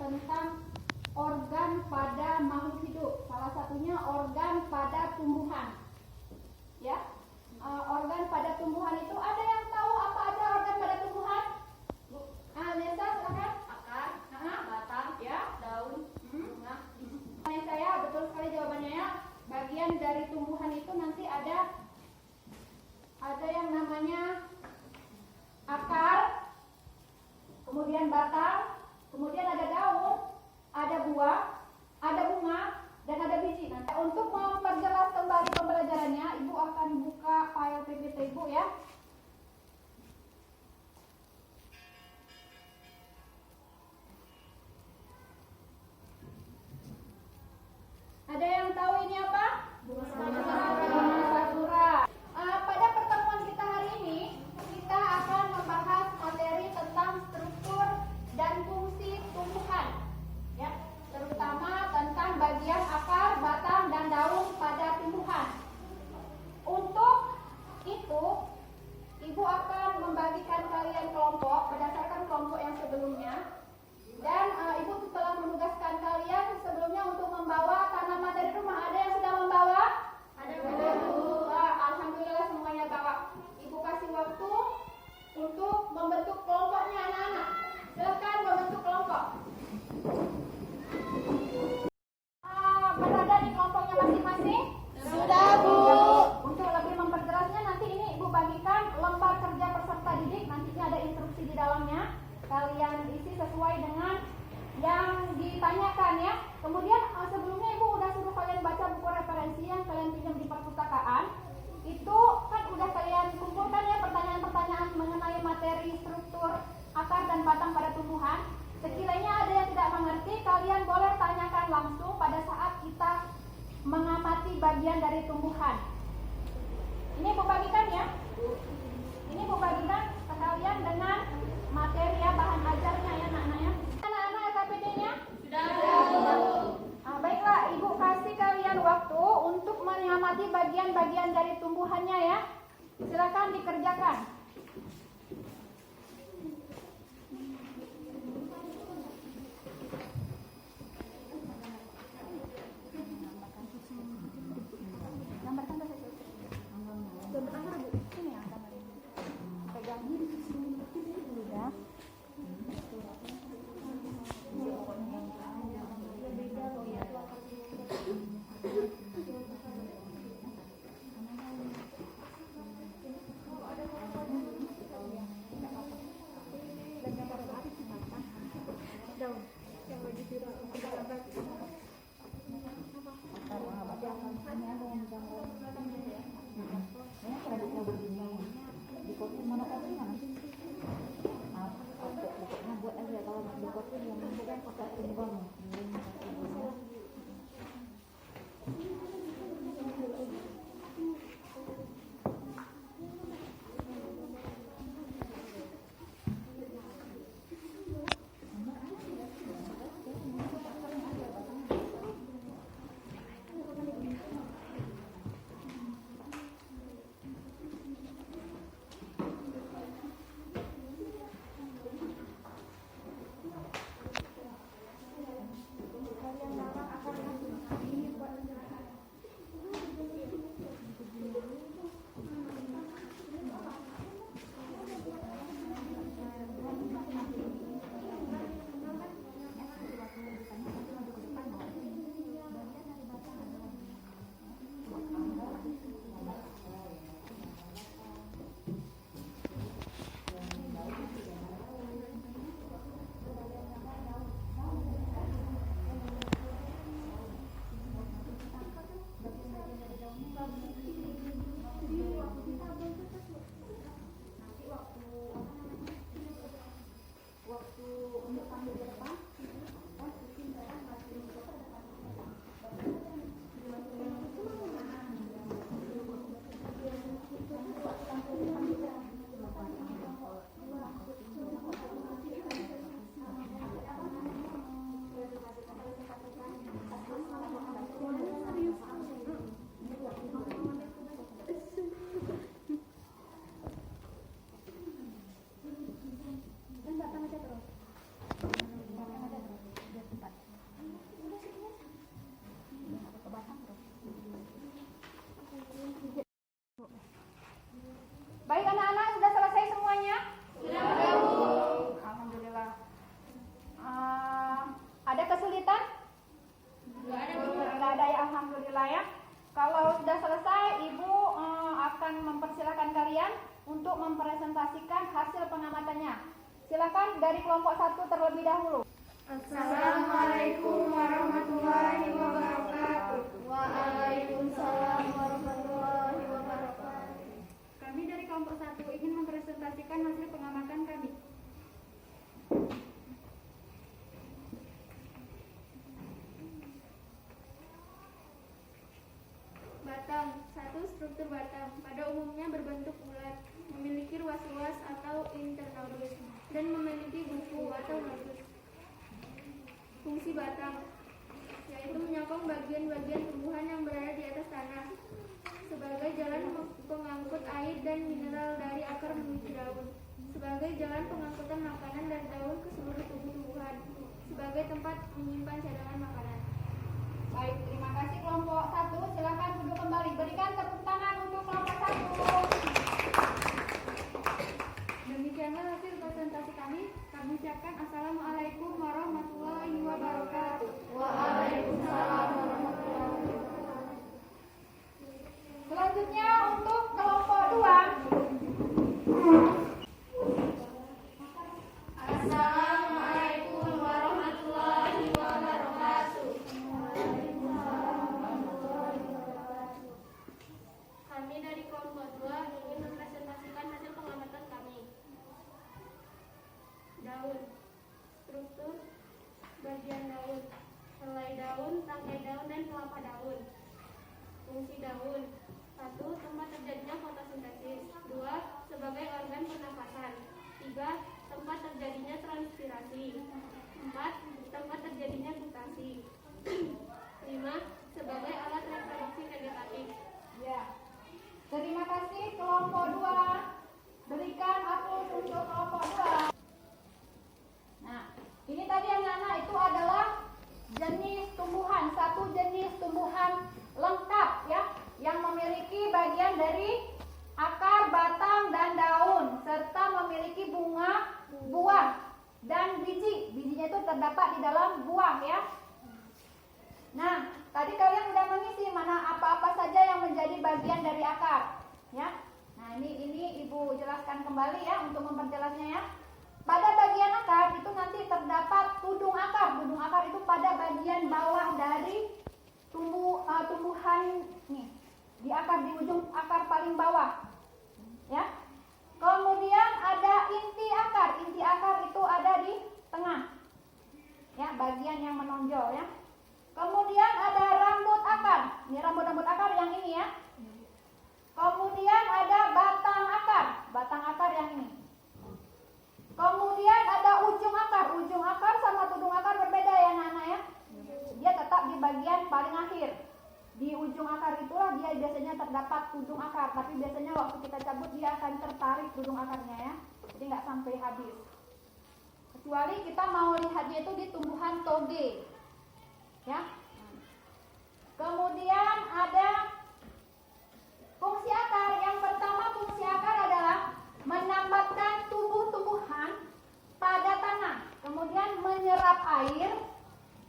tentang organ pada makhluk hidup. Salah satunya organ pada tumbuhan. Ya, organ pada tumbuhan itu ada yang tahu apa aja organ pada tumbuhan? Nesa, silakan. Akar, batang, Ya, daun, bunga. Nesa ya, betul sekali jawabannya ya. Bagian dari tumbuhan itu nanti ada yang namanya akar, kemudian batang, kemudian ada daun, ada buah, ada bunga, dan ada biji. Nah, untuk memperjelas kembali pembelajarannya, Ibu akan buka file PPT Ibu ya. Ada yang tahu ini apa? Bunga sakura. Pada pertemuan kita hari ini, kita akan membahas materi tentang struktur dan fungsi tumbuhan, ya, terutama tentang bagian akar, batang, dan daun pada tumbuhan. Untuk itu, Ibu akan membagikan kalian kelompok berdasarkan kelompok yang sebelumnya. Dan Ibu telah menugaskan kalian sebelumnya untuk membawa tanaman dari rumah. Ada yang sudah membawa? Ada. Alhamdulillah semuanya bawa. Ibu kasih waktu untuk membentuk kelompoknya anak-anak. Silakan membentuk kelompok. Berada di kelompoknya masing-masing? Sudah, Bu. Untuk lebih memperjelasnya nanti ini Ibu bagikan lembar kerja peserta didik. Nantinya ada instruksi di dalamnya. Kalian isi sesuai dengan yang ditanyakan ya. Kemudian sebelumnya Ibu udah suruh kalian baca buku referensi yang kalian pinjam di perpustakaan. Itu kan udah kalian kumpulkan ya pertanyaan-pertanyaan mengenai materi struktur akar dan batang pada tumbuhan. Sekiranya ada yang tidak mengerti, kalian boleh tanyakan langsung pada saat kita mengamati bagian dari tumbuhan. Ini Ibu bagikan ya. Ini Ibu bagikan sekalian dengan materi ya, bahan ajarnya ya anak-anak ya. Anak-anak LKPD-nya? Sudah. Baiklah, Ibu kasih kalian waktu untuk mengamati bagian-bagian dari tumbuhannya ya. Silakan dikerjakan. Gambarkan ke situ. Gambar Bu. Sini ya gambarnya. Pegang ini. Sudah. kelompok 1 terlebih dahulu. Assalamualaikum warahmatullahi wabarakatuh. Waalaikumsalam warahmatullahi wabarakatuh. Kami dari kelompok 1 ingin mempresentasikan hasil pengamatan kami. Batang. 1. Struktur batang. Pada umumnya berbentuk bulat, memiliki ruas-ruas atau internodus, dan memiliki buku atau nodus. Fungsi batang yaitu menyokong bagian-bagian tumbuhan yang berada di atas tanah sebagai jalan pengangkut air dan mineral dari akar menuju daun, sebagai jalan pengangkutan makanan dan daun ke seluruh tubuh tumbuhan, sebagai tempat menyimpan cadangan makanan. Baik, terima kasih kelompok 1. Silakan duduk kembali. Berikan tepuk tangan untuk kelompok 1. Demikianlah hasil presentasi kami. Kami ucapkan Assalamualaikum warahmatullahi wabarakatuh. Waalaikumsalam warahmatullahi wabarakatuh. Selanjutnya untuk kelompok 2. Assalamualaikum warahmatullahi wabarakatuh. Kami dari kelompok 2 ingin mempresentasikan hasil pengamatan kami. Daun. Struktur bagian daun, helai daun, tangkai daun, dan kelapa daun. Fungsi daun. 1. Tempat terjadinya fotosintesis. 2. Sebagai organ pernapasan. 3. Tempat terjadinya transpirasi. 4. Tempat terjadinya gutasi. 5. Sebagai alat reproduksi vegetatif. Ya. Terima kasih kelompok 2. Berikan aplaus untuk kelompok 2. Nah, ini tadi yang Nana itu adalah jenis tumbuhan, satu jenis tumbuhan lengkap ya, yang memiliki bagian dari akar, batang, dan daun, serta memiliki bunga, buah, dan biji. Bijinya itu terdapat di dalam buah ya. Nah, tadi kalian sudah mengisi mana apa-apa saja yang menjadi bagian dari akar ya. Nah, ini Ibu jelaskan kembali ya untuk memperjelasnya ya. Pada bagian akar itu nanti terdapat tudung akar. Tudung akar itu pada bagian bawah dari tumbuhan nih, di akar, di ujung akar paling bawah. Ya. Kemudian ada inti akar. Inti akar itu ada di tengah. Ya, bagian yang menonjol ya. Kemudian ada rambut akar. Ini rambut-rambut akar yang ini ya. Kemudian ada batang akar. Batang akar yang ini. Kemudian ada ujung akar. Ujung akar sama tudung akar berbeda ya Nana ya. Dia tetap di bagian paling akhir. Di ujung akar itulah dia biasanya terdapat tudung akar. Tapi biasanya waktu kita cabut dia akan tertarik tudung akarnya ya. Jadi nggak sampai habis. Kecuali kita mau lihatnya itu di tumbuhan toge. Ya. Kemudian ada fungsi akar. Yang pertama fungsi akar adalah menambatkan tumbuh-tumbuhan pada tanah, kemudian menyerap air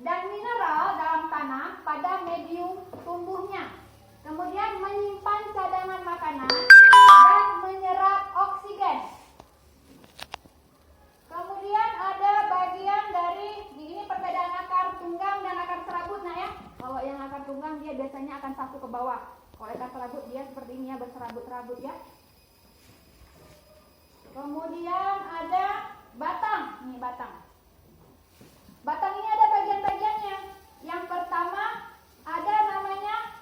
dan mineral dalam tanah pada medium tumbuhnya, kemudian menyimpan cadangan makanan dan menyerap oksigen. Kemudian ada bagian dari ini perbedaan akar tunggang dan akar serabut nah ya. Kalau yang akar tunggang dia biasanya akan satu ke bawah. Kalau akar serabut dia seperti ini ya, berserabut-serabut ya. Kemudian ada batang. Ini batang. Batang ini ada bagian-bagiannya. Yang pertama ada namanya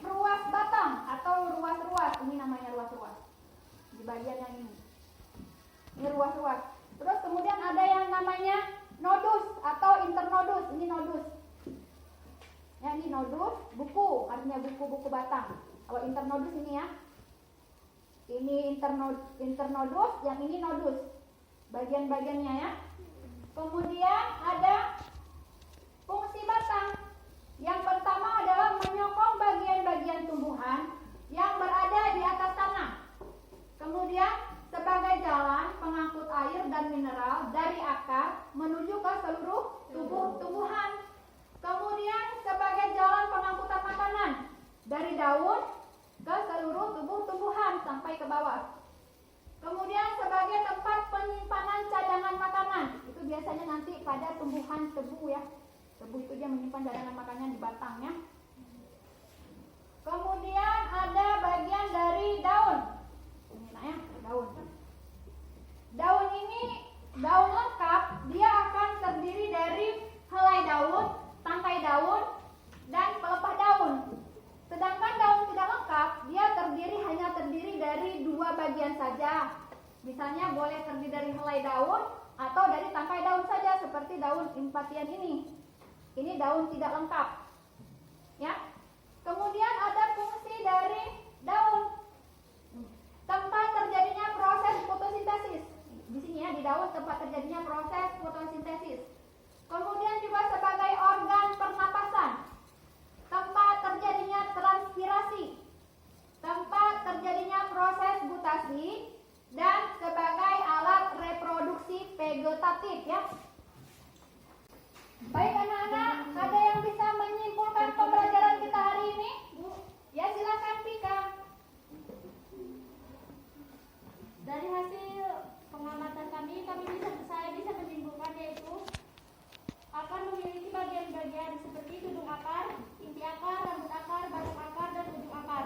ruas batang atau ruas-ruas. Ini namanya ruas-ruas. Di bagian yang ini. Ini ruas-ruas. Terus kemudian ada yang namanya nodus atau internodus. Ini nodus. Ya, ini nodus, buku, artinya buku-buku batang. Kalau internodus ini ya. Ini internodus, yang ini nodus. Bagian-bagiannya ya. Kemudian ada fungsi batang. Yang pertama adalah menyokong bagian-bagian tumbuhan yang berada di atas tanah. Kemudian sebagai jalan pengangkut air dan mineral dari akar menuju ke seluruh tubuh tumbuhan. Kemudian sebagai jalan pengangkutan makanan dari daun ke seluruh tubuh tumbuhan sampai ke bawah. Kemudian sebagai tempat penyimpanan cadangan makanan. Itu biasanya nanti pada tumbuhan tebu ya. Tebu itu dia menyimpan cadangan makanannya di batangnya. Kemudian ada bagian dari daun. Ini nah ya, daun. Daun ini daun lengkap, dia akan terdiri dari helai daun, tangkai daun, dan pelepah daun. Sedangkan daun tidak lengkap, dia hanya terdiri dari dua bagian saja. Misalnya boleh terdiri dari helai daun atau dari tangkai daun saja seperti daun impatian ini. Ini daun tidak lengkap. Ya. Kemudian ada fungsi dari daun. Tempat terjadinya proses fotosintesis. Di sini ya, di daun tempat terjadinya proses fotosintesis. Kemudian juga sebagai organ pernapasan. Tempat terjadinya transpirasi. Tempat terjadinya proses gutasi dan sebagai alat reproduksi vegetatif ya. Baik anak-anak, ada yang bisa menyimpulkan pembelajaran kita hari ini? Ya silakan Pika. Dari hasil pengamatan saya bisa menyimpulkan yaitu akan memiliki bagian-bagian seperti tudung akar, inti akar, rambut akar, batang akar, dan ujung akar.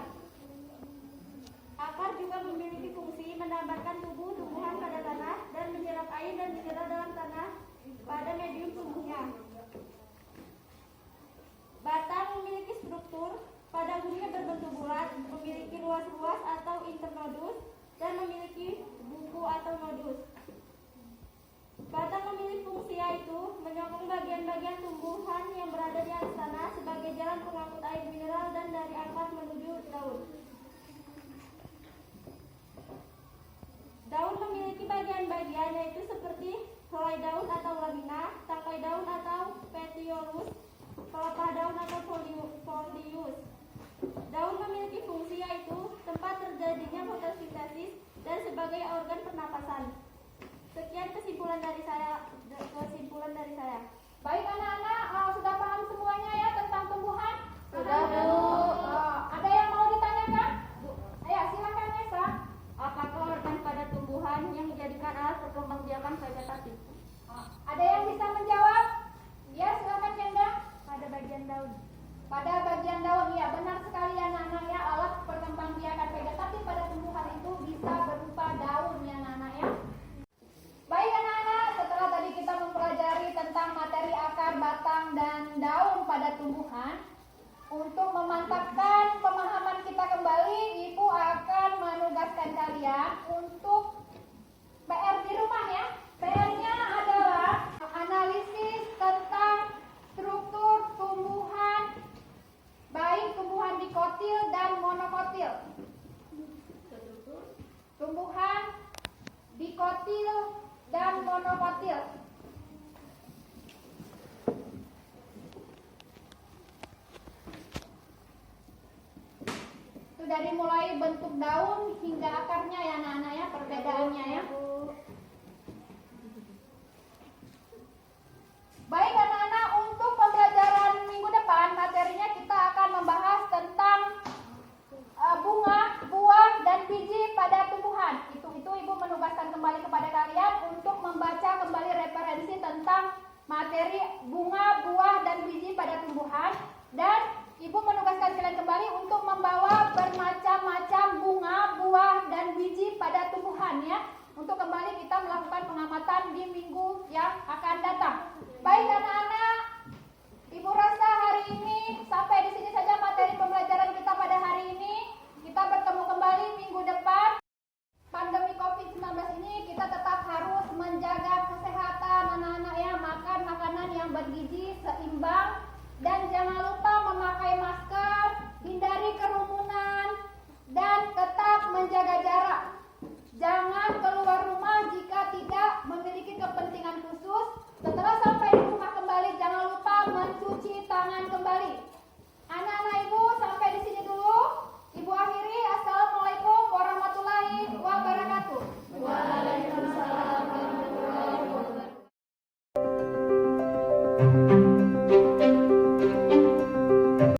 Akar juga memiliki fungsi menambahkan tumbuhan pada tanah dan menyerap air dan mineral dalam tanah pada medium tumbuhnya. Batang memiliki struktur pada umumnya berbentuk bulat, memiliki ruas-ruas atau internodus, dan memiliki buku atau nodus. Batang memiliki fungsi yaitu menyokong bagian-bagian tumbuhan yang berada di atas tanah sebagai jalan pengangkut air mineral dan dari akar menuju daun. Daun memiliki bagian-bagian yaitu seperti helai daun atau lamina, tangkai daun atau petiolus, pelepah daun atau folius. Daun memiliki fungsi yaitu tempat terjadinya fotosintesis dan sebagai organ pernapasan. Sekian kesimpulan dari saya. Baik anak-anak, sudah paham semuanya ya tentang tumbuhan? Sudah, Bu. Ada yang mau ditanyakan? Ayo silakan Nesa. Apakah organ pada tumbuhan yang dijadikan alat perkembangbiakan vegetatif? Ada yang bisa menjawab? Ya silakan Kenda. Pada bagian daun. Pada bagian daun, ya benar sekali anak-anak ya, alat perkembangbiakan vegetatif pada tumbuhan itu bisa berupa daun ya anak-anak ya. Baik anak-anak, setelah tadi kita mempelajari tentang materi akar, batang, dan daun pada tumbuhan, untuk memantapkan pemahaman kita kembali, Ibu akan menugaskan kalian untuk PR di rumah ya. PR-nya adalah analisis tentang struktur tumbuhan, baik tumbuhan dikotil dan monokotil. Tumbuhan dikotil dan monokotil. Itu dari mulai bentuk daun hingga akarnya ya anak-anak ya, perbedaannya ya. Baik anak-anak, untuk pembelajaran minggu depan materinya kita akan membahas tentang bunga, buah, dan biji pada tumbuhan. Itu Ibu menugaskan kembali kepada kalian untuk membaca kembali referensi tentang materi bunga, buah, dan biji pada tumbuhan. Dan Ibu menugaskan kalian kembali untuk membawa bermacam-macam bunga, buah, dan biji pada tumbuhan ya. Untuk kembali kita melakukan pengamatan di minggu yang akan datang.